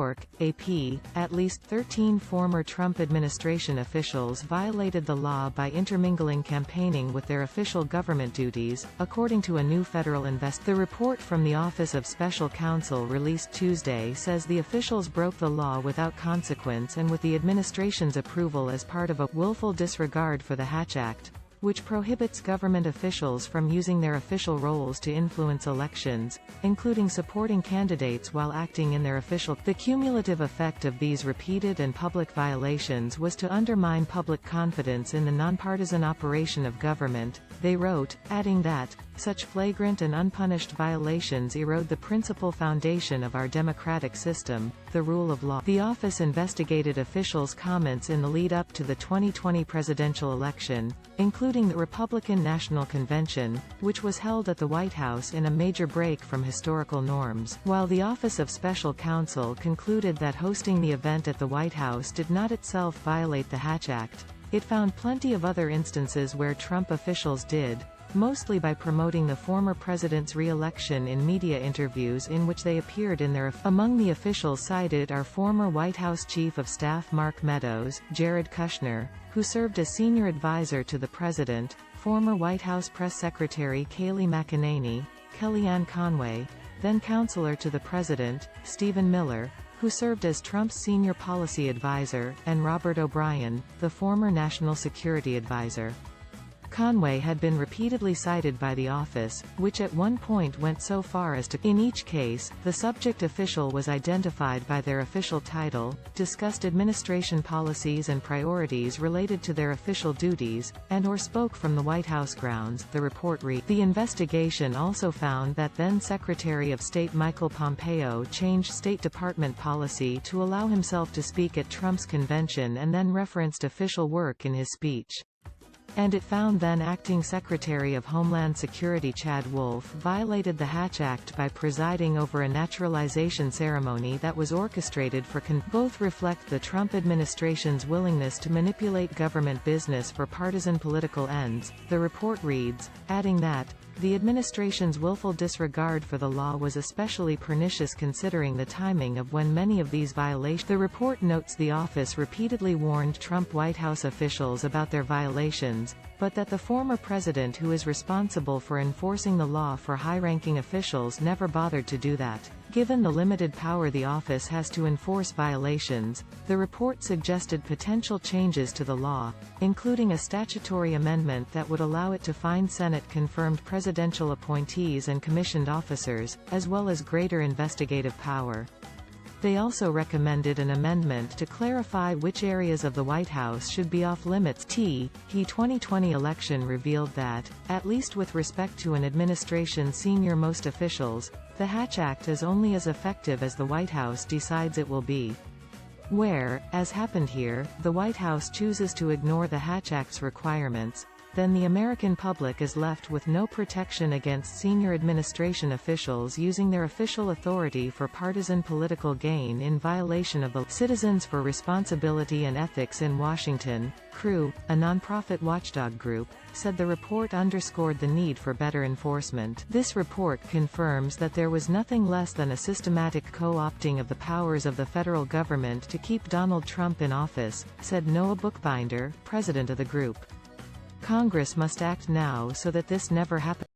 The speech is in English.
York, AP, at least 13 former Trump administration officials violated the law by intermingling campaigning with their official government duties, according to a new federal The report from the Office of Special Counsel released Tuesday says the officials broke the law without consequence and with the administration's approval as part of a willful disregard for the Hatch Act, which prohibits government officials from using their official roles to influence elections, including supporting candidates while acting in their official. The cumulative effect of these repeated and public violations was to undermine public confidence in the nonpartisan operation of government, they wrote, adding that, such flagrant and unpunished violations erode the principal foundation of our democratic system, the rule of law. The office investigated officials' comments in the lead-up to the 2020 presidential election, including the Republican National Convention, which was held at the White House in a major break from historical norms. While the Office of Special Counsel concluded that hosting the event at the White House did not itself violate the Hatch Act, it found plenty of other instances where Trump officials did, mostly by promoting the former president's re-election in media interviews in which they appeared in their. Among the officials cited are former White House Chief of Staff Mark Meadows, Jared Kushner, who served as senior advisor to the president, former White House Press Secretary Kayleigh McEnany, Kellyanne Conway, then counselor to the president, Stephen Miller, who served as Trump's senior policy advisor, and Robert O'Brien, the former national security advisor. Conway had been repeatedly cited by the office, which at one point went so far as to. In each case, the subject official was identified by their official title, discussed administration policies and priorities related to their official duties, and/or spoke from the White House grounds, the report read. The investigation also found that then Secretary of State Michael Pompeo changed State Department policy to allow himself to speak at Trump's convention and then referenced official work in his speech. And it found then Acting Secretary of Homeland Security Chad Wolf violated the Hatch Act by presiding over a naturalization ceremony that was orchestrated for both reflect the Trump administration's willingness to manipulate government business for partisan political ends, the report reads, adding that, the administration's willful disregard for the law was especially pernicious considering the timing of when many of these violations. The report notes the office repeatedly warned Trump White House officials about their violations, but that the former president who is responsible for enforcing the law for high-ranking officials never bothered to do that. Given the limited power the office has to enforce violations, the report suggested potential changes to the law, including a statutory amendment that would allow it to fine Senate-confirmed presidential appointees and commissioned officers, as well as greater investigative power. They also recommended an amendment to clarify which areas of the White House should be off-limits. The 2020 election revealed that, at least with respect to an administration's senior-most officials, the Hatch Act is only as effective as the White House decides it will be. Where, as happened here, the White House chooses to ignore the Hatch Act's requirements, then the American public is left with no protection against senior administration officials using their official authority for partisan political gain in violation of the Citizens for Responsibility and Ethics in Washington, CREW, a nonprofit watchdog group, said the report underscored the need for better enforcement. This report confirms that there was nothing less than a systematic co-opting of the powers of the federal government to keep Donald Trump in office, said Noah Bookbinder, president of the group. Congress must act now so that this never happens.